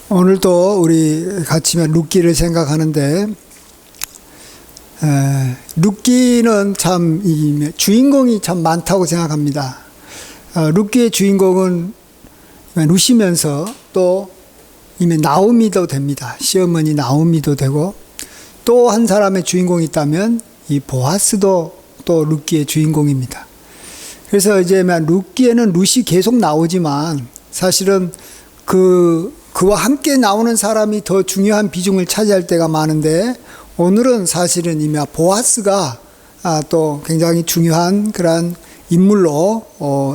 오늘도 우리 같이 룻기를 생각하는데, 룻기는 참 주인공이 참 많다고 생각합니다. 룻기의 주인공은 룻이면서 또 이미 나오미도 됩니다. 시어머니 나오미도 되고, 또 한 사람의 주인공이 있다면 이 보아스도 또 룻기의 주인공입니다. 그래서 이제 룻기에는 룻이 계속 나오지만 사실은 그와 함께 나오는 사람이 더 중요한 비중을 차지할 때가 많은데, 오늘은 사실은 이미 보아스가 또 굉장히 중요한 그런 인물로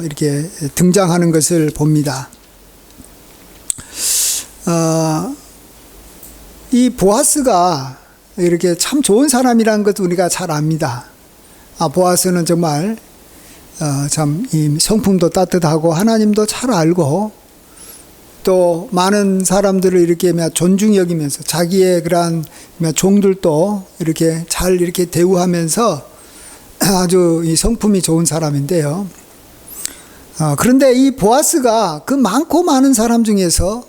이렇게 등장하는 것을 봅니다. 이 보아스가 이렇게 참 좋은 사람이라는 것도 우리가 잘 압니다. 보아스는 정말 참 이 성품도 따뜻하고 하나님도 잘 알고, 또 많은 사람들을 이렇게 존중히 여기면서 자기의 그러한 종들도 이렇게 잘 이렇게 대우하면서 아주 이 성품이 좋은 사람인데요. 그런데 이 보아스가 그 많고 많은 사람 중에서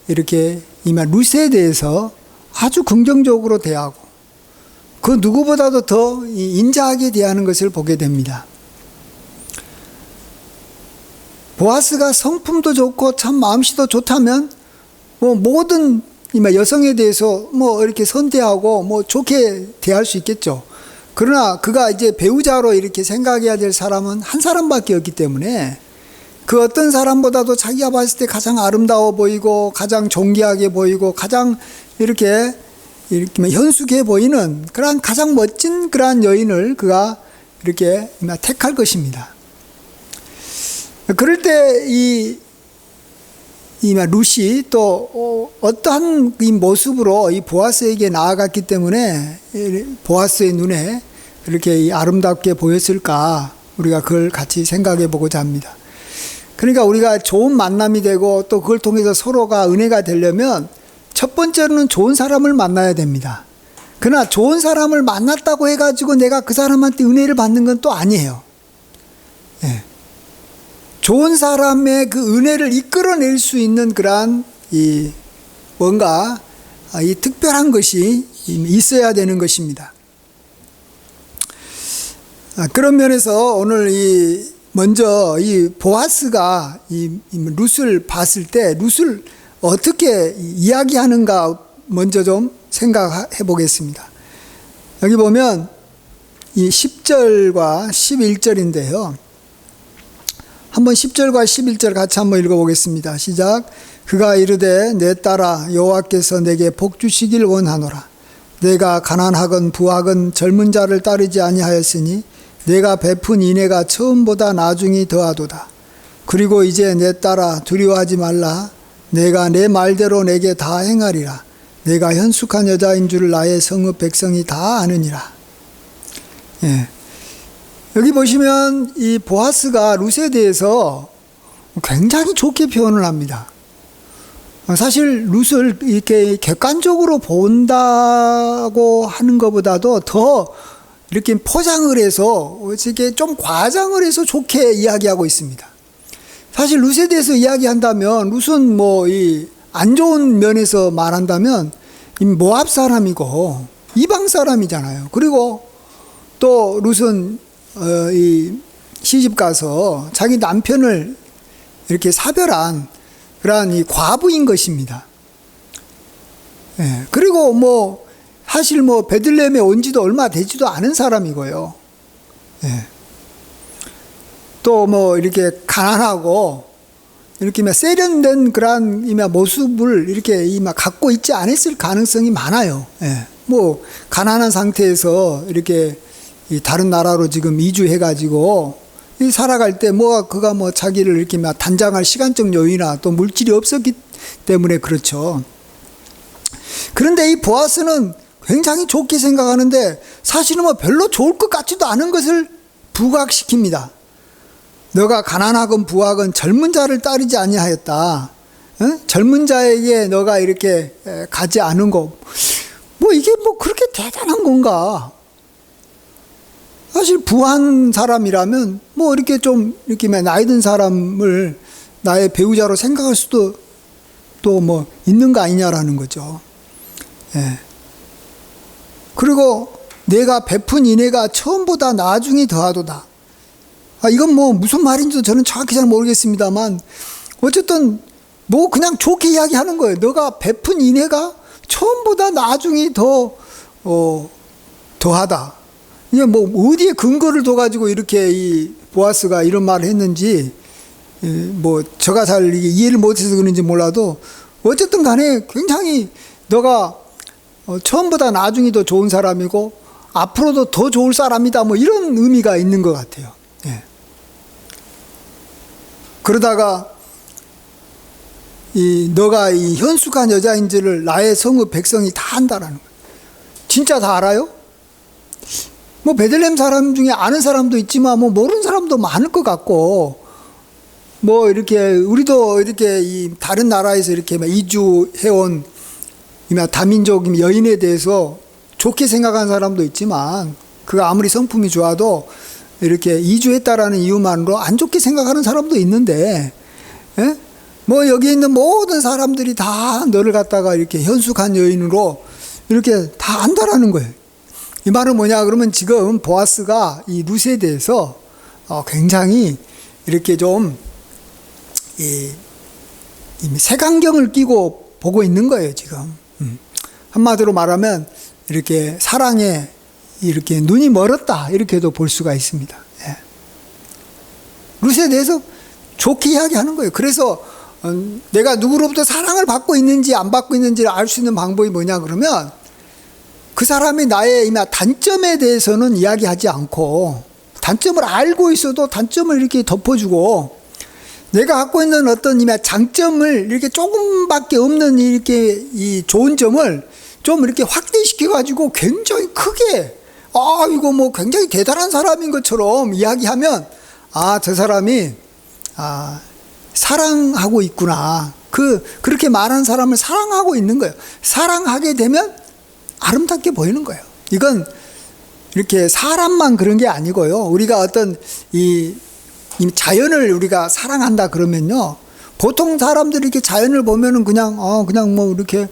이렇게 룻에 대해서 아주 긍정적으로 대하고, 그 누구보다도 더 인자하게 대하는 것을 보게 됩니다. 보아스가 성품도 좋고 참 마음씨도 좋다면 모든 여성에 대해서 이렇게 선대하고 좋게 대할 수 있겠죠. 그러나 그가 이제 배우자로 이렇게 생각해야 될 사람은 한 사람밖에 없기 때문에, 그 어떤 사람보다도 자기가 봤을 때 가장 아름다워 보이고 가장 존귀하게 보이고 가장 이렇게 현숙해 보이는 그러한 가장 멋진 그러한 여인을 그가 이렇게 택할 것입니다. 그럴 때 이 룻이 또 어떠한 이 모습으로 이 보아스에게 나아갔기 때문에 보아스의 눈에 이렇게 아름답게 보였을까, 우리가 그걸 같이 생각해 보고자 합니다. 그러니까 우리가 좋은 만남이 되고 또 그걸 통해서 서로가 은혜가 되려면 첫 번째로는 좋은 사람을 만나야 됩니다. 그러나 좋은 사람을 만났다고 해가지고 내가 그 사람한테 은혜를 받는 건 또 아니에요. 예. 좋은 사람의 그 은혜를 이끌어낼 수 있는 그러한 뭔가 이 특별한 것이 있어야 되는 것입니다. 그런 면에서 오늘 먼저 이 보아스가 이 룻을 봤을 때 룻을 어떻게 이야기하는가 먼저 좀 생각해 보겠습니다. 여기 보면 이 10절과 11절인데요. 한번 10절과 11절 같이 한번 읽어보겠습니다. 시작. 그가 이르되 내 딸아 여호와께서 내게 복 주시길 원하노라. 내가 가난하건 부하건 젊은 자를 따르지 아니하였으니 내가 베푼 인애가 처음보다 나중이 더하도다. 그리고 이제 내 딸아 두려워하지 말라. 내가 내 말대로 내게 다 행하리라. 내가 현숙한 여자인 줄 나의 성읍 백성이 다 아느니라. 예. 여기 보시면 이 보아스가 룻에 대해서 굉장히 좋게 표현을 합니다. 사실 룻을 이렇게 객관적으로 본다고 하는 것보다도 더 이렇게 포장을 해서 이렇게 좀 과장을 해서 좋게 이야기하고 있습니다. 사실 룻에 대해서 이야기한다면 룻은 이 안 좋은 면에서 말한다면 모압 사람이고 이방 사람이잖아요. 그리고 또 룻은 시집 가서 자기 남편을 이렇게 사별한 그러한 이 과부인 것입니다. 예. 그리고 사실 베들레헴에 온 지도 얼마 되지도 않은 사람이고요. 예. 또 이렇게 가난하고 이렇게 세련된 그러한 모습을 이렇게 갖고 있지 않았을 가능성이 많아요. 예. 가난한 상태에서 이렇게 다른 나라로 지금 이주해가지고 살아갈 때 그가 자기를 이렇게 단장할 시간적 여유나 또 물질이 없었기 때문에 그렇죠. 그런데 이 보아스는 굉장히 좋게 생각하는데 사실은 별로 좋을 것 같지도 않은 것을 부각시킵니다. 너가 가난하건 부하건 젊은 자를 따르지 아니하였다. 젊은 자에게 너가 이렇게 가지 않은 거, 이게 그렇게 대단한 건가? 사실 부한 사람이라면 이렇게 좀 이렇게 나이 든 사람을 나의 배우자로 생각할 수도 또 뭐 있는 거 아니냐라는 거죠. 예. 그리고 내가 베푼 인애가 처음보다 나중에 더하도다. 이건 뭐 무슨 말인지도 저는 정확히 잘 모르겠습니다만 어쨌든 뭐 그냥 좋게 이야기하는 거예요. 너가 베푼 인애가 처음보다 나중에 더하다. 이게 뭐 어디에 근거를 둬가지고 이렇게 이 보아스가 이런 말을 했는지 뭐 제가 잘 이해를 못해서 그런지 몰라도 어쨌든 간에 굉장히 너가 처음보다 나중에 더 좋은 사람이고 앞으로도 더 좋을 사람이다 뭐 이런 의미가 있는 것 같아요. 예. 그러다가 너가 이 현숙한 여자인지를 나의 성읍 백성이 다 안다라는 거예요. 진짜 다 알아요? 뭐 베들레헴 사람 중에 아는 사람도 있지만 뭐 모르는 사람도 많을 것 같고 뭐 이렇게 우리도 이렇게 이 다른 나라에서 이렇게 이주해온 다민족 여인에 대해서 좋게 생각하는 사람도 있지만 그가 아무리 성품이 좋아도 이렇게 이주했다라는 이유만으로 안 좋게 생각하는 사람도 있는데, 예? 뭐 여기 있는 모든 사람들이 다 너를 갖다가 이렇게 현숙한 여인으로 이렇게 다 안다라는 거예요. 이 말은 뭐냐 그러면 지금 보아스가 이 룻에 대해서 굉장히 이렇게 좀 색안경을 끼고 보고 있는 거예요 지금. 한마디로 말하면 이렇게 사랑에 이렇게 눈이 멀었다 이렇게도 볼 수가 있습니다. 예. 룻에 대해서 좋게 이야기하는 거예요. 그래서 내가 누구로부터 사랑을 받고 있는지 안 받고 있는지를 알 수 있는 방법이 뭐냐 그러면 그 사람이 나의 단점에 대해서는 이야기하지 않고 단점을 알고 있어도 단점을 이렇게 덮어주고 내가 갖고 있는 어떤 장점을 이렇게 조금밖에 없는 이렇게 이 좋은 점을 좀 이렇게 확대시켜 가지고 굉장히 크게 이거 뭐 굉장히 대단한 사람인 것처럼 이야기하면 저 사람이 사랑하고 있구나. 그렇게 말하는 사람을 사랑하고 있는 거예요. 사랑하게 되면 아름답게 보이는 거예요. 이건 이렇게 사람만 그런 게 아니고요. 우리가 어떤 이 자연을 우리가 사랑한다 그러면요. 보통 사람들이 이렇게 자연을 보면은 그냥 뭐 이렇게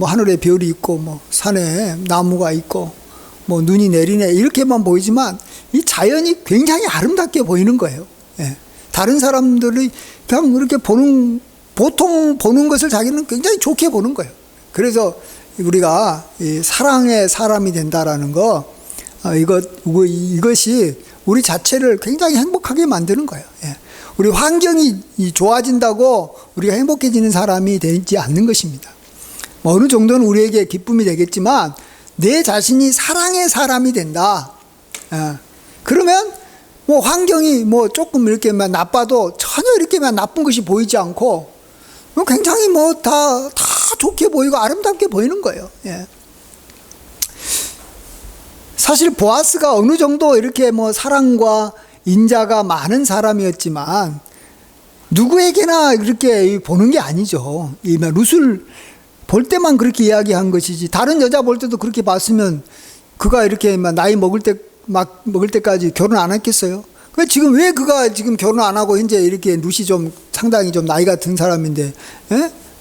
하늘에 별이 있고 뭐 산에 나무가 있고 뭐 눈이 내리네 이렇게만 보이지만 이 자연이 굉장히 아름답게 보이는 거예요. 예. 다른 사람들이 그냥 이렇게 보통 보는 것을 자기는 굉장히 좋게 보는 거예요. 그래서 우리가 이 사랑의 사람이 된다라는 거, 이것이 우리 자체를 굉장히 행복하게 만드는 거예요. 예. 우리 환경이 좋아진다고 우리가 행복해지는 사람이 되지 않는 것입니다. 뭐 어느 정도는 우리에게 기쁨이 되겠지만 내 자신이 사랑의 사람이 된다. 그러면 뭐 환경이 뭐 조금 이렇게만 나빠도 전혀 이렇게만 나쁜 것이 보이지 않고 굉장히 뭐 다 좋게 보이고 아름답게 보이는 거예요. 예. 사실 보아스가 어느 정도 이렇게 뭐 사랑과 인자가 많은 사람이었지만 누구에게나 이렇게 보는 게 아니죠. 이 룻을 볼 때만 그렇게 이야기한 것이지 다른 여자 볼 때도 그렇게 봤으면 그가 이렇게 나이 먹을 때까지 결혼 안 했겠어요? 지금 왜 그가 지금 결혼 안 하고 현재 이렇게 룻이 좀 상당히 좀 나이가 든 사람인데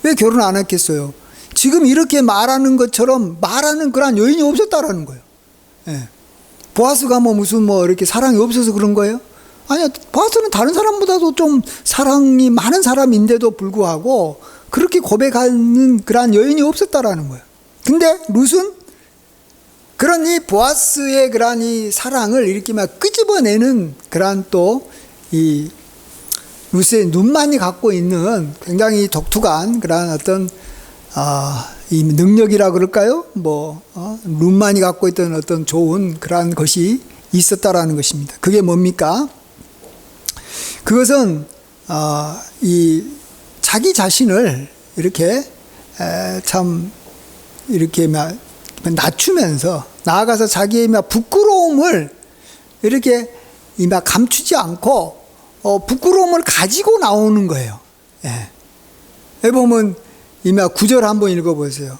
왜 결혼 안 했겠어요? 지금 이렇게 말하는 것처럼 말하는 그런 여인이 없었다라는 거예요. 보아스가 무슨 이렇게 사랑이 없어서 그런 거예요? 아니요. 보아스는 다른 사람보다도 좀 사랑이 많은 사람인데도 불구하고 그렇게 고백하는 그런 여인이 없었다라는 거예요. 근데 룻은 그런 이 보아스의 그런 이 사랑을 이렇게 막 끄집어내는 그런 또 이 룻의 눈만이 갖고 있는 굉장히 독특한 그런 어떤 이 능력이라 그럴까요? 룻만이 갖고 있던 어떤 좋은 그런 것이 있었다라는 것입니다. 그게 뭡니까? 그것은 이 자기 자신을 이렇게 참 이렇게 낮추면서 나아가서 자기의 부끄러움을 이렇게 감추지 않고 부끄러움을 가지고 나오는 거예요. 여기 보면 9절 한번 읽어보세요.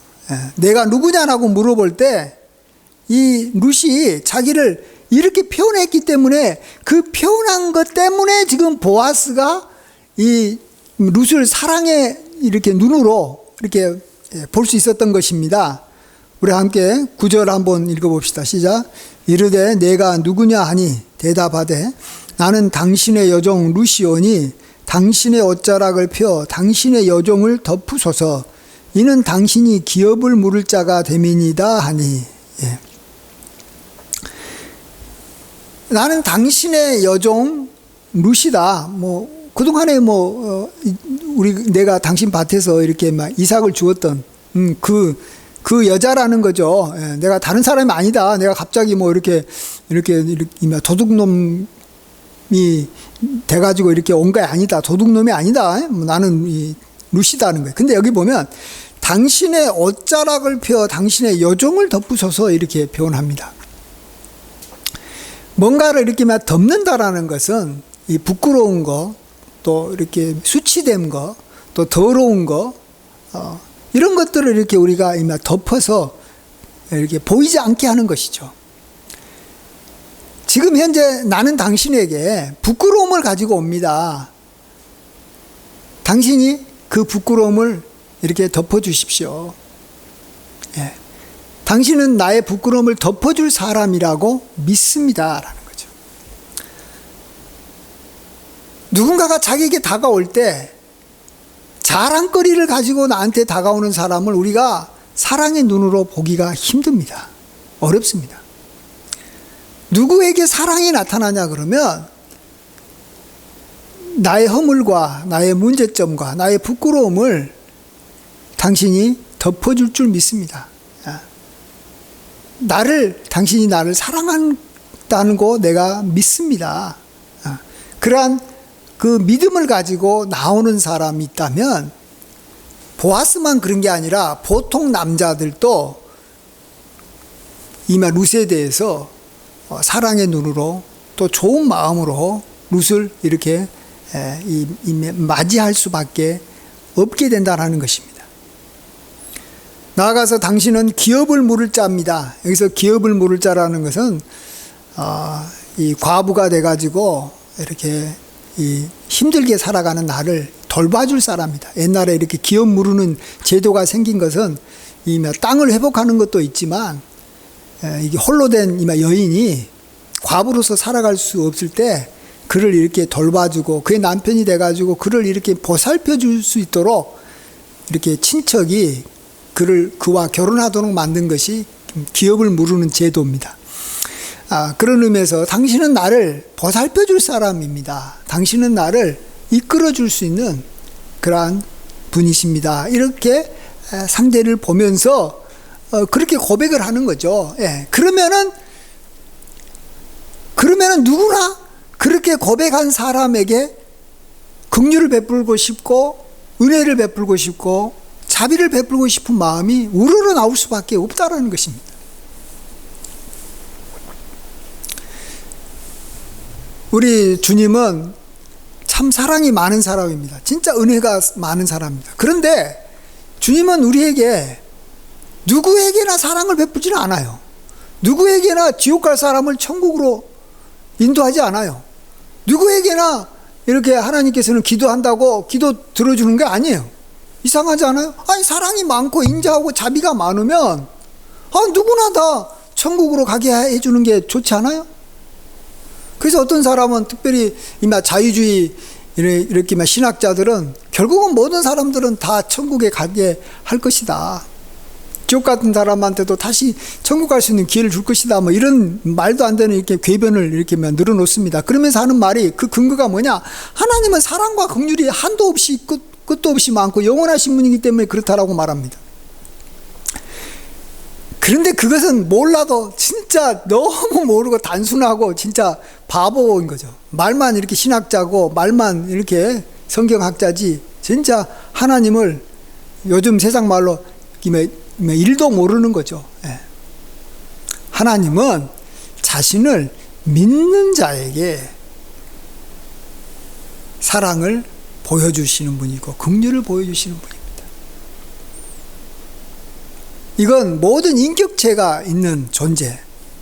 내가 누구냐라고 물어볼 때 이 룻이 자기를 이렇게 표현했기 때문에 그 표현한 것 때문에 지금 보아스가 이 룻을 사랑의 이렇게 눈으로 이렇게 볼 수 있었던 것입니다. 우리 함께 9절 한번 읽어봅시다. 시작. 이르되 내가 누구냐 하니 대답하되 나는 당신의 여종 루시오니 당신의 옷자락을 펴 당신의 여종을 덮으소서. 이는 당신이 기업을 물을 자가 됨이니이다 하니. 예. 나는 당신의 여종 루시다. 그동안에 내가 당신 밭에서 이렇게 막 이삭을 주었던 그 여자라는 거죠. 예. 내가 다른 사람이 아니다. 내가 갑자기 이렇게 도둑놈이 돼가지고 이렇게 온 게 아니다. 도둑놈이 아니다. 나는 이 루시다는 거예요. 근데 여기 보면 당신의 옷자락을 펴 당신의 여종을 덮으소서 이렇게 표현합니다. 뭔가를 이렇게 막 덮는다라는 것은 이 부끄러운 거, 또 이렇게 수치된 거, 또 더러운 거, 이런 것들을 이렇게 우리가 덮어서 이렇게 보이지 않게 하는 것이죠. 지금 현재 나는 당신에게 부끄러움을 가지고 옵니다. 당신이 그 부끄러움을 이렇게 덮어주십시오. 예. 당신은 나의 부끄러움을 덮어줄 사람이라고 믿습니다. 라는 거죠. 누군가가 자기에게 다가올 때 자랑거리를 가지고 나한테 다가오는 사람을 우리가 사랑의 눈으로 보기가 힘듭니다. 어렵습니다. 누구에게 사랑이 나타나냐 그러면 나의 허물과 나의 문제점과 나의 부끄러움을 당신이 덮어줄 줄 믿습니다. 당신이 나를 사랑한다는 거 내가 믿습니다. 그러한 그 믿음을 가지고 나오는 사람이 있다면 보아스만 그런 게 아니라 보통 남자들도 이마 룻에 대해서 사랑의 눈으로 또 좋은 마음으로 룻을 이렇게 맞이할 수밖에 없게 된다는 것입니다. 나아가서 당신은 기업을 물을 자입니다. 여기서 기업을 물을 자라는 것은 이 과부가 돼가지고 이렇게 힘들게 살아가는 나를 돌봐줄 사람이다. 옛날에 이렇게 기업 물으는 제도가 생긴 것은 땅을 회복하는 것도 있지만 이게 홀로 된 여인이 과부로서 살아갈 수 없을 때 그를 이렇게 돌봐주고 그의 남편이 돼가지고 그를 이렇게 보살펴 줄 수 있도록 이렇게 친척이 그와 결혼하도록 만든 것이 기업을 물으는 제도입니다. 그런 의미에서 당신은 나를 보살펴 줄 사람입니다. 당신은 나를 이끌어 줄 수 있는 그러한 분이십니다. 이렇게 상대를 보면서 그렇게 고백을 하는 거죠. 예. 그러면은 누구나 그렇게 고백한 사람에게 긍휼을 베풀고 싶고 은혜를 베풀고 싶고 자비를 베풀고 싶은 마음이 우러러 나올 수밖에 없다라는 것입니다. 우리 주님은 참 사랑이 많은 사람입니다. 진짜 은혜가 많은 사람입니다. 그런데 주님은 우리에게 누구에게나 사랑을 베푸지는 않아요. 누구에게나 지옥 갈 사람을 천국으로 인도하지 않아요. 누구에게나 이렇게 하나님께서는 기도한다고 기도 들어주는 게 아니에요. 이상하지 않아요? 아니 사랑이 많고 인자하고 자비가 많으면 누구나 다 천국으로 가게 해주는 게 좋지 않아요? 그래서 어떤 사람은 특별히 자유주의 이렇게 신학자들은 결국은 모든 사람들은 다 천국에 가게 할 것이다. 지옥 같은 사람한테도 다시 천국 갈 수 있는 기회를 줄 것이다. 이런 말도 안 되는 이렇게 궤변을 이렇게 늘어놓습니다. 그러면서 하는 말이 그 근거가 뭐냐? 하나님은 사랑과 긍휼이 한도 없이 끝도 없이 많고 영원하신 분이기 때문에 그렇다라고 말합니다. 그런데 그것은 몰라도 진짜 너무 모르고 단순하고 진짜 바보인 거죠. 말만 이렇게 신학자고 말만 이렇게 성경학자지 진짜 하나님을 요즘 세상 말로 일도 모르는 거죠. 하나님은 자신을 믿는 자에게 사랑을 보여주시는 분이고 긍휼을 보여주시는 분입니다. 이건 모든 인격체가 있는 존재,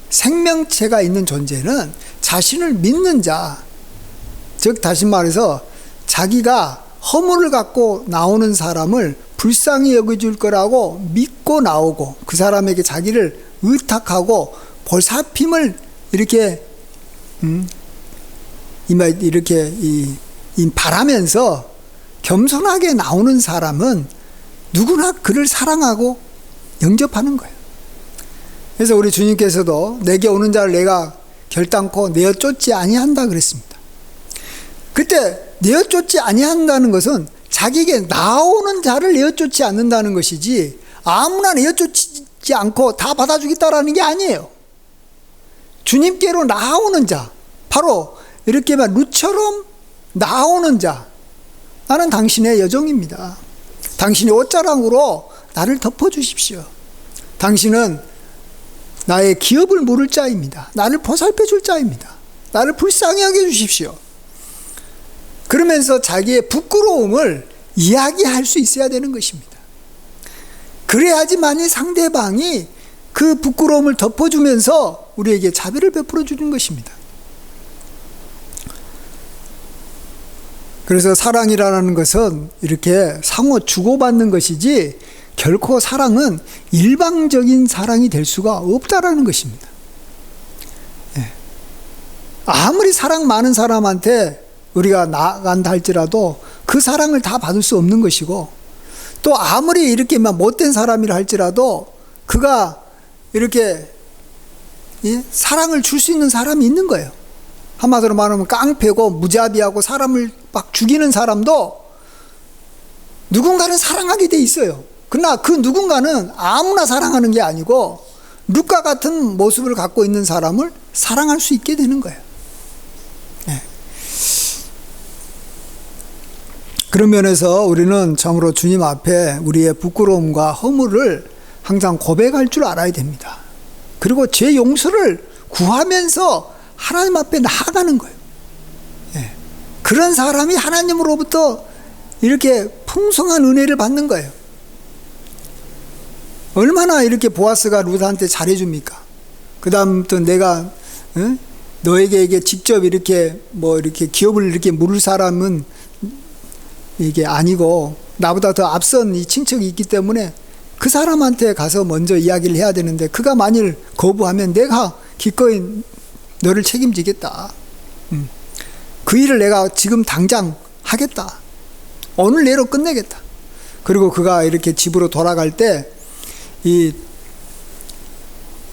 생명체가 있는 존재는 자신을 믿는 자, 즉 다시 말해서 자기가 허물을 갖고 나오는 사람을 불쌍히 여겨줄 거라고 믿고 나오고 그 사람에게 자기를 의탁하고 보살핌을 이렇게 바라면서 겸손하게 나오는 사람은 누구나 그를 사랑하고 영접하는 거예요. 그래서 우리 주님께서도 내게 오는 자를 내가 결단코 내어 쫓지 아니한다 그랬습니다. 그때 내어 쫓지 아니한다는 것은 자기에게 나오는 자를 내어 쫓지 않는다는 것이지 아무나 내어 쫓지 않고 다 받아주겠다라는 게 아니에요. 주님께로 나오는 자, 바로 이렇게 루처럼 나오는 자, 나는 당신의 여종입니다. 당신의 옷자랑으로 나를 덮어주십시오. 당신은 나의 기업을 물을 자입니다. 나를 보살펴 줄 자입니다. 나를 불쌍히 여겨주십시오. 그러면서 자기의 부끄러움을 이야기할 수 있어야 되는 것입니다. 그래야지만이 상대방이 그 부끄러움을 덮어주면서 우리에게 자비를 베풀어 주는 것입니다. 그래서 사랑이라는 것은 이렇게 상호 주고받는 것이지 결코 사랑은 일방적인 사랑이 될 수가 없다라는 것입니다. 아무리 사랑 많은 사람한테 우리가 나간다 할지라도 그 사랑을 다 받을 수 없는 것이고, 또 아무리 이렇게 못된 사람이라 할지라도 그가 이렇게 사랑을 줄 수 있는 사람이 있는 거예요. 한마디로 말하면 깡패고 무자비하고 사람을 막 죽이는 사람도 누군가는 사랑하게 돼 있어요. 그러나 그 누군가는 아무나 사랑하는 게 아니고 룻과 같은 모습을 갖고 있는 사람을 사랑할 수 있게 되는 거예요. 네. 그런 면에서 우리는 참으로 주님 앞에 우리의 부끄러움과 허물을 항상 고백할 줄 알아야 됩니다. 그리고 죄 용서를 구하면서 하나님 앞에 나아가는 거예요. 네. 그런 사람이 하나님으로부터 이렇게 풍성한 은혜를 받는 거예요. 얼마나 이렇게 보아스가 룻한테 잘해줍니까? 그 다음부터 내가 너에게 이게 직접 이렇게 이렇게 기업을 이렇게 물을 사람은 이게 아니고 나보다 더 앞선 이 친척이 있기 때문에 그 사람한테 가서 먼저 이야기를 해야 되는데 그가 만일 거부하면 내가 기꺼이 너를 책임지겠다. 그 일을 내가 지금 당장 하겠다. 오늘 내로 끝내겠다. 그리고 그가 이렇게 집으로 돌아갈 때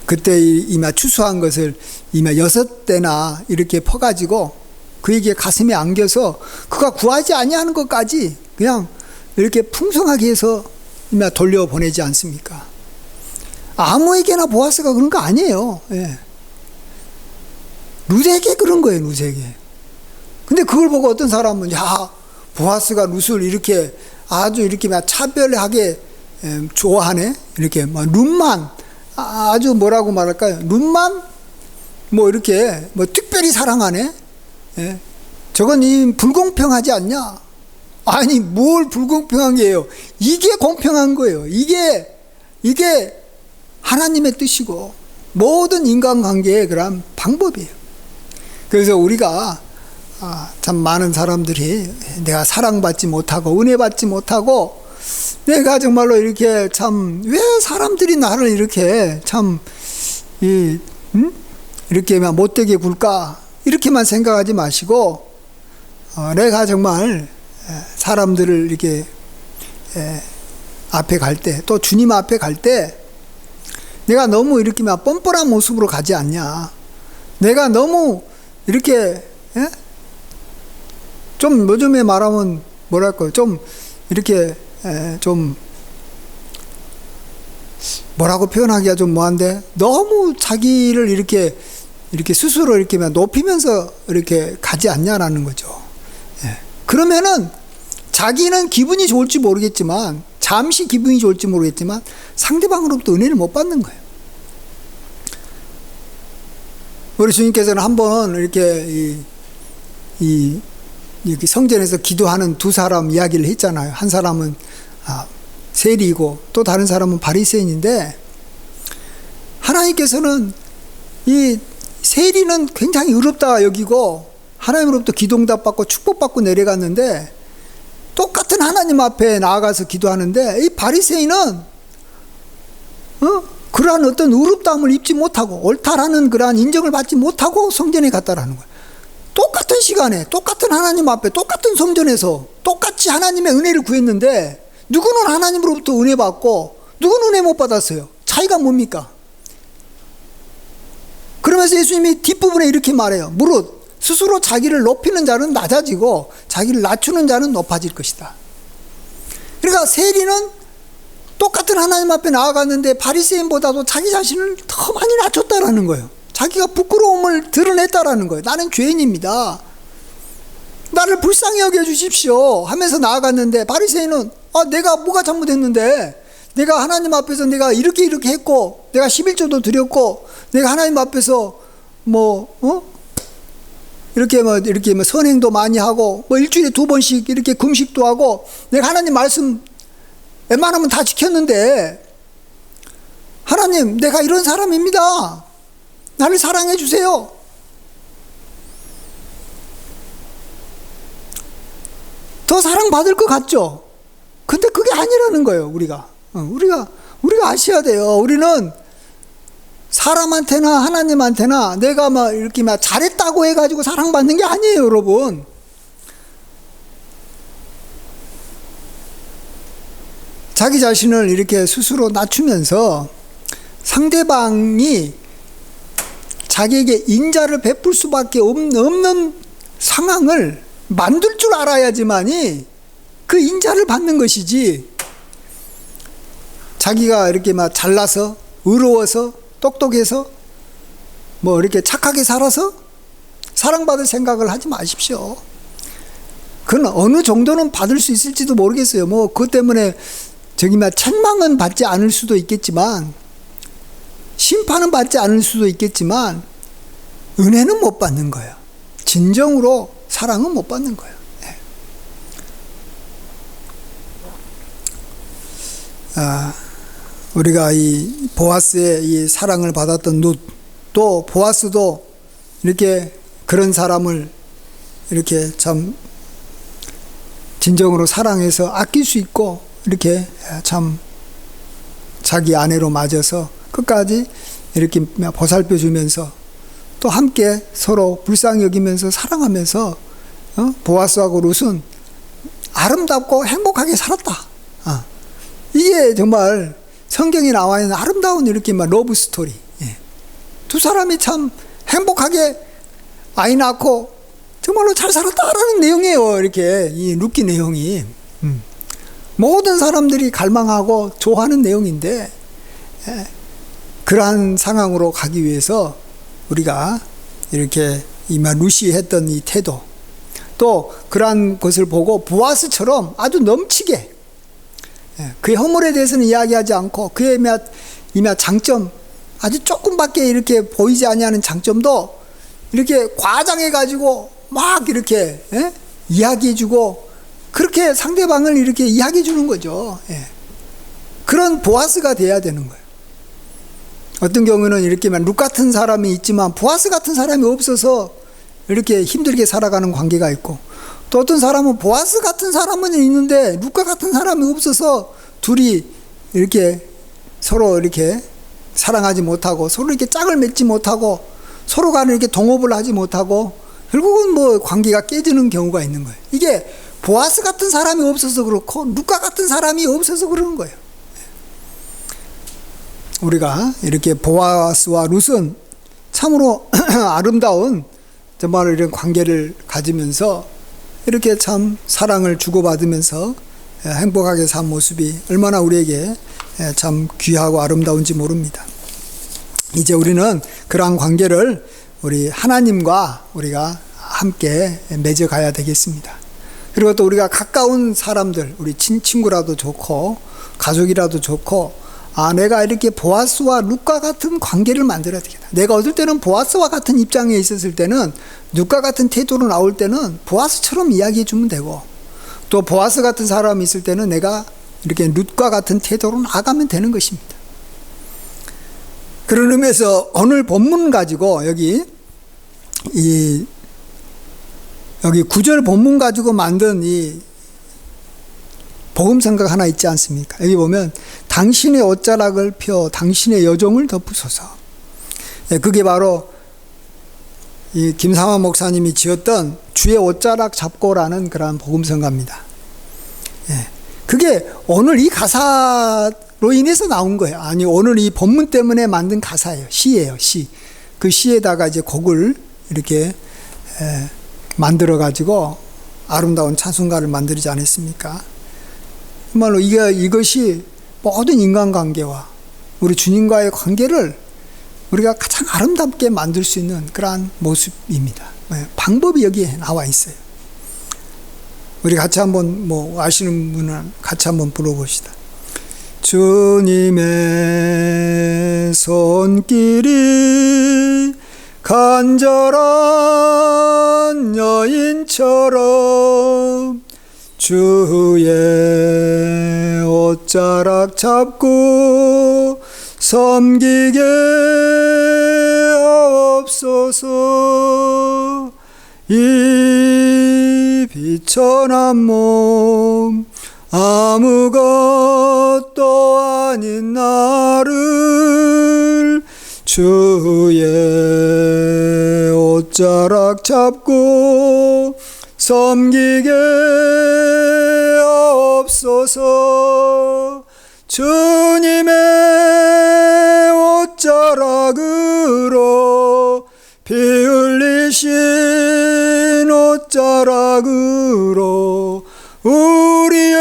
그때 이마 추수한 것을 이마 6대나 이렇게 퍼가지고 그에게 가슴에 안겨서 그가 구하지 아니하는 것까지 그냥 이렇게 풍성하게 해서 이마 돌려보내지 않습니까? 아무에게나 보아스가 그런 거 아니에요. 예. 룻에게 그런 거예요, 룻에게. 근데 그걸 보고 어떤 사람은 야, 보아스가 룻을 이렇게 아주 이렇게 차별하게 좋아하네. 이렇게 룻만 아주 뭐라고 말할까요? 룻만 이렇게 특별히 사랑하네. 예. 저건 불공평하지 않냐? 아니 뭘 불공평한 게요? 이게 공평한 거예요. 이게 하나님의 뜻이고 모든 인간관계의 그런 방법이에요. 그래서 우리가 참 많은 사람들이 내가 사랑받지 못하고 은혜 받지 못하고 내가 정말로 이렇게 참 왜 사람들이 나를 이렇게 참 이렇게 못되게 굴까 이렇게만 생각하지 마시고 내가 정말 사람들을 이렇게 앞에 갈 때 또 주님 앞에 갈 때 내가 너무 이렇게 뻔뻔한 모습으로 가지 않냐. 내가 너무 이렇게 좀 요즘에 말하면 뭐랄까요, 좀 이렇게 좀 뭐라고 표현하기가 좀 뭐한데 너무 자기를 이렇게 스스로 이렇게 높이면서 이렇게 가지 않냐라는 거죠. 그러면은 자기는 기분이 좋을지 모르겠지만 잠시 기분이 좋을지 모르겠지만 상대방으로부터 은혜를 못 받는 거예요. 우리 주님께서는 한번 이렇게 이렇게 성전에서 기도하는 두 사람 이야기를 했잖아요. 한 사람은 세리이고 또 다른 사람은 바리새인인데 하나님께서는 이 세리는 굉장히 의롭다 여기고 하나님으로부터 기도응답 받고 축복받고 내려갔는데 똑같은 하나님 앞에 나아가서 기도하는데 이 바리새인은 그러한 어떤 의롭다함을 입지 못하고 옳다라는 그러한 인정을 받지 못하고 성전에 갔다라는 거예요. 똑같은 시간에 똑같은 하나님 앞에 똑같은 성전에서 똑같이 하나님의 은혜를 구했는데 누구는 하나님으로부터 은혜 받고 누구는 은혜 못 받았어요. 차이가 뭡니까? 그러면서 예수님이 뒷부분에 이렇게 말해요. 무릇 스스로 자기를 높이는 자는 낮아지고 자기를 낮추는 자는 높아질 것이다. 그러니까 세리는 똑같은 하나님 앞에 나아갔는데 바리새인보다도 자기 자신을 더 많이 낮췄다라는 거예요. 자기가 부끄러움을 드러냈다라는 거예요. 나는 죄인입니다. 나를 불쌍히 여겨주십시오 하면서 나아갔는데 바리새인은 내가 뭐가 잘못했는데 내가 하나님 앞에서 내가 이렇게 했고 내가 11조도 드렸고 내가 하나님 앞에서 이렇게 선행도 많이 하고 일주일에 2번씩 이렇게 금식도 하고 내가 하나님 말씀 웬만하면 다 지켰는데 하나님 내가 이런 사람입니다. 나를 사랑해 주세요. 더 사랑받을 것 같죠? 근데 그게 아니라는 거예요. 우리가 아셔야 돼요. 우리는 사람한테나 하나님한테나 내가 이렇게 잘했다고 해가지고 사랑받는 게 아니에요, 여러분. 자기 자신을 이렇게 스스로 낮추면서 상대방이 자기에게 인자를 베풀 수밖에 없는 상황을 만들 줄 알아야지만이 그 인자를 받는 것이지, 자기가 이렇게 잘나서 의로워서 똑똑해서 이렇게 착하게 살아서 사랑받을 생각을 하지 마십시오. 그건 어느 정도는 받을 수 있을지도 모르겠어요. 그것 때문에 책망은 받지 않을 수도 있겠지만, 심판은 받지 않을 수도 있겠지만, 은혜는 못 받는 거예요. 진정으로 사랑은 못 받는 거예요. 네. 우리가 이 보아스의 이 사랑을 받았던 룻, 또 보아스도 이렇게 그런 사람을 이렇게 참 진정으로 사랑해서 아낄 수 있고, 이렇게 참 자기 아내로 맞아서 끝까지 이렇게 보살펴 주면서 또 함께 서로 불쌍히 여기면서 사랑하면서 보아스하고 룻은 아름답고 행복하게 살았다. 이게 정말 성경에 나와 있는 아름다운 이렇게 러브 스토리. 두 사람이 참 행복하게 아이 낳고 정말로 잘 살았다라는 내용이에요. 이렇게 이 룻기 내용이 모든 사람들이 갈망하고 좋아하는 내용인데, 그러한 상황으로 가기 위해서 우리가 이렇게 룻이 했던 이 태도, 또 그러한 것을 보고 보아스처럼 아주 넘치게 그의 허물에 대해서는 이야기하지 않고 그의 장점, 아주 조금밖에 이렇게 보이지 아니하는 장점도 이렇게 과장해 가지고 막 이렇게 이야기해주고, 그렇게 상대방을 이렇게 이야기해 주는 거죠. 그런 보아스가 돼야 되는 거예요. 어떤 경우는 이렇게 룻 같은 사람이 있지만 보아스 같은 사람이 없어서 이렇게 힘들게 살아가는 관계가 있고, 또 어떤 사람은 보아스 같은 사람은 있는데 룻과 같은 사람이 없어서 둘이 이렇게 서로 이렇게 사랑하지 못하고 서로 이렇게 짝을 맺지 못하고 서로 간에 이렇게 동업을 하지 못하고 결국은 관계가 깨지는 경우가 있는 거예요. 이게 보아스 같은 사람이 없어서 그렇고 룻과 같은 사람이 없어서 그러는 거예요. 우리가 이렇게 보아스와 룻은 참으로 아름다운 정말 이런 관계를 가지면서 이렇게 참 사랑을 주고받으면서 행복하게 산 모습이 얼마나 우리에게 참 귀하고 아름다운지 모릅니다. 이제 우리는 그러한 관계를 우리 하나님과 우리가 함께 맺어가야 되겠습니다. 그리고 또 우리가 가까운 사람들, 우리 친구라도 좋고 가족이라도 좋고, 내가 이렇게 보아스와 룻과 같은 관계를 만들어야 되겠다. 내가 어떨 때는 보아스와 같은 입장에 있었을 때는 룻과 같은 태도로 나올 때는 보아스처럼 이야기해 주면 되고, 또 보아스 같은 사람이 있을 때는 내가 이렇게 룻과 같은 태도로 나가면 되는 것입니다. 그런 의미에서 오늘 본문 가지고 여기 9절 본문 가지고 만든 이 복음성가가 하나 있지 않습니까? 여기 보면 당신의 옷자락을 펴 당신의 여종을 덮으소서. 그게 바로 이 김상환 목사님이 지었던 주의 옷자락 잡고라는 그러한 복음성가입니다. 그게 오늘 이 가사로 인해서 나온 거예요. 아니, 오늘 이 본문 때문에 만든 가사예요. 시예요, 시. 그 시에다가 이제 곡을 이렇게 만들어 가지고 아름다운 찬송가를 만들지 않았습니까? 정말로 이것이 모든 인간관계와 우리 주님과의 관계를 우리가 가장 아름답게 만들 수 있는 그러한 모습입니다. 방법이 여기에 나와 있어요. 우리 같이 한번 아시는 분은 같이 한번 불러봅시다. 주님의 손길이 간절한 여인처럼 주의 옷자락 잡고 섬기게 하옵소서. 이 비천한 몸 아무것도 아닌 나를 주의 옷자락 잡고 섬기게 하옵소서. 주님의 옷자락으로 피 흘리신 옷자락으로 우리의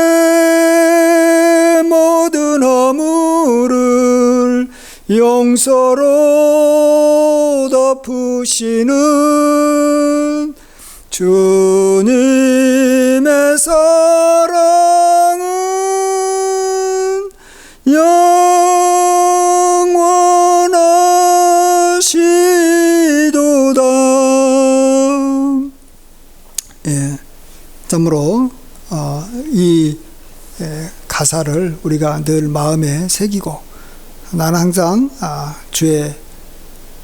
모든 허물을 용서로 덮으시는 주님의 사랑은 영원하시도다. 참으로 이 가사를 우리가 늘 마음에 새기고, 나는 항상 주의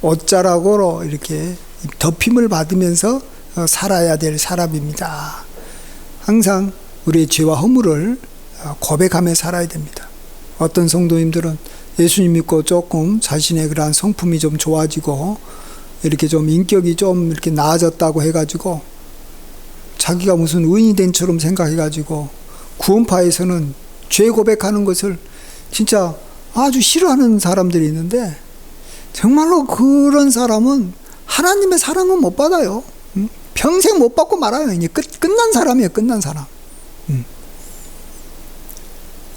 옷자락으로 이렇게 덮임을 받으면서 살아야 될 사람입니다. 항상 우리의 죄와 허물을 고백하며 살아야 됩니다. 어떤 성도님들은 예수님 믿고 조금 자신의 그러한 성품이 좀 좋아지고 이렇게 좀 인격이 좀 이렇게 나아졌다고 해가지고 자기가 무슨 의인이 된 처럼 생각해가지고 구원파에서는 죄 고백하는 것을 진짜 아주 싫어하는 사람들이 있는데, 정말로 그런 사람은 하나님의 사랑은 못 받아요. 평생 못 받고 말아요. 이제 끝난 사람이에요. 끝난 사람.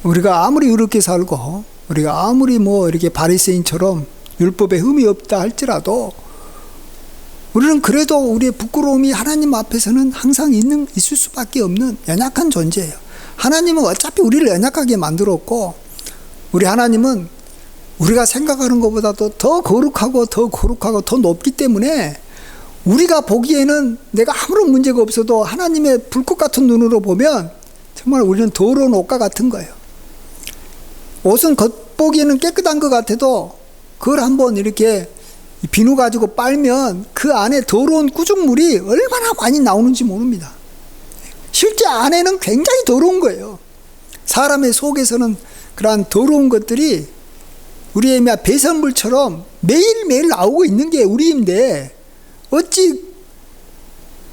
우리가 아무리 의롭게 살고 우리가 아무리 이렇게 바리새인처럼 율법에 흠이 없다 할지라도 우리는 그래도 우리의 부끄러움이 하나님 앞에서는 항상 있을 수밖에 없는 연약한 존재예요. 하나님은 어차피 우리를 연약하게 만들었고, 우리 하나님은 우리가 생각하는 것보다도 더 거룩하고 더 높기 때문에 우리가 보기에는 내가 아무런 문제가 없어도 하나님의 불꽃 같은 눈으로 보면 정말 우리는 더러운 옷과 같은 거예요. 옷은 겉보기에는 깨끗한 것 같아도 그걸 한번 이렇게 비누 가지고 빨면 그 안에 더러운 꾸중물이 얼마나 많이 나오는지 모릅니다. 실제 안에는 굉장히 더러운 거예요. 사람의 속에서는 그러한 더러운 것들이 우리의 배설물처럼 매일매일 나오고 있는 게 우리인데, 어찌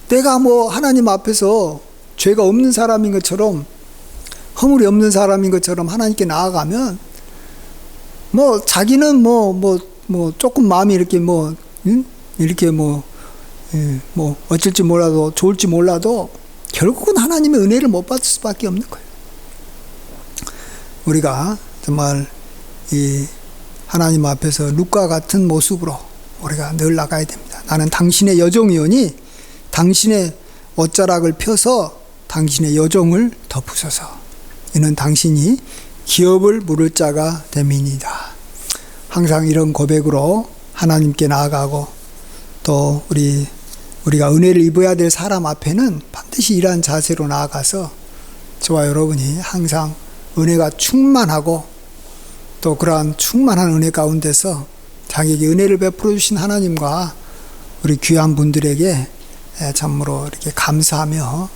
내가 하나님 앞에서 죄가 없는 사람인 것처럼, 허물이 없는 사람인 것처럼 하나님께 나아가면 자기는 조금 마음이 이렇게 이렇게 어쩔지 몰라도 좋을지 몰라도 결국은 하나님의 은혜를 못 받을 수밖에 없는 거예요. 우리가 정말 이 하나님 앞에서 룻과 같은 모습으로 우리가 늘 나가야 됩니다. 나는 당신의 여종이오니 당신의 옷자락을 펴서 당신의 여종을 덮으소서. 이는 당신이 기업을 물을 자가 됨이니이다. 항상 이런 고백으로 하나님께 나아가고, 또 우리가 은혜를 입어야 될 사람 앞에는 반드시 이러한 자세로 나아가서 저와 여러분이 항상 은혜가 충만하고, 또 그러한 충만한 은혜 가운데서 자기에게 은혜를 베풀어 주신 하나님과 우리 귀한 분들에게 참으로 이렇게 감사하며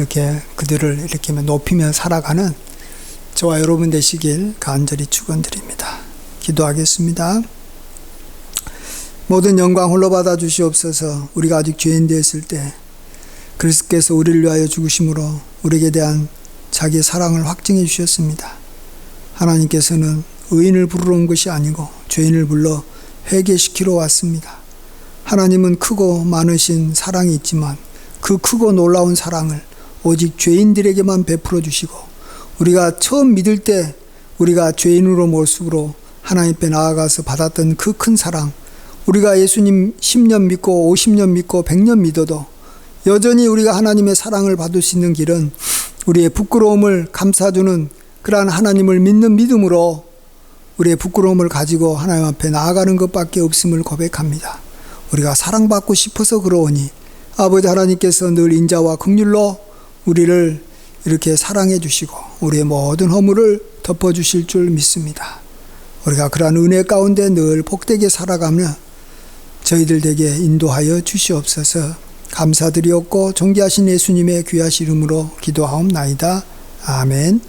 이렇게 그들을 이렇게 높이며 살아가는 저와 여러분 되시길 간절히 축원드립니다. 기도하겠습니다. 모든 영광 홀로 받아 주시옵소서. 우리가 아직 죄인 되었을 때 그리스도께서 우리를 위하여 죽으심으로 우리에게 대한 자기의 사랑을 확증해 주셨습니다. 하나님께서는 의인을 부르러 온 것이 아니고 죄인을 불러 회개시키러 왔습니다. 하나님은 크고 많으신 사랑이 있지만 그 크고 놀라운 사랑을 오직 죄인들에게만 베풀어 주시고, 우리가 처음 믿을 때 우리가 죄인으로 모습으로 하나님 앞에 나아가서 받았던 그 큰 사랑, 우리가 예수님 10년 믿고 50년 믿고 100년 믿어도 여전히 우리가 하나님의 사랑을 받을 수 있는 길은 우리의 부끄러움을 감싸주는 그러한 하나님을 믿는 믿음으로 우리의 부끄러움을 가지고 하나님 앞에 나아가는 것밖에 없음을 고백합니다. 우리가 사랑받고 싶어서 그러오니 아버지 하나님께서 늘 인자와 긍휼로 우리를 이렇게 사랑해 주시고 우리의 모든 허물을 덮어주실 줄 믿습니다. 우리가 그러한 은혜 가운데 늘 복되게 살아가며 저희들 에게 인도하여 주시옵소서. 감사드리옵고 존귀하신 예수님의 귀하신 이름으로 기도하옵나이다. 아멘.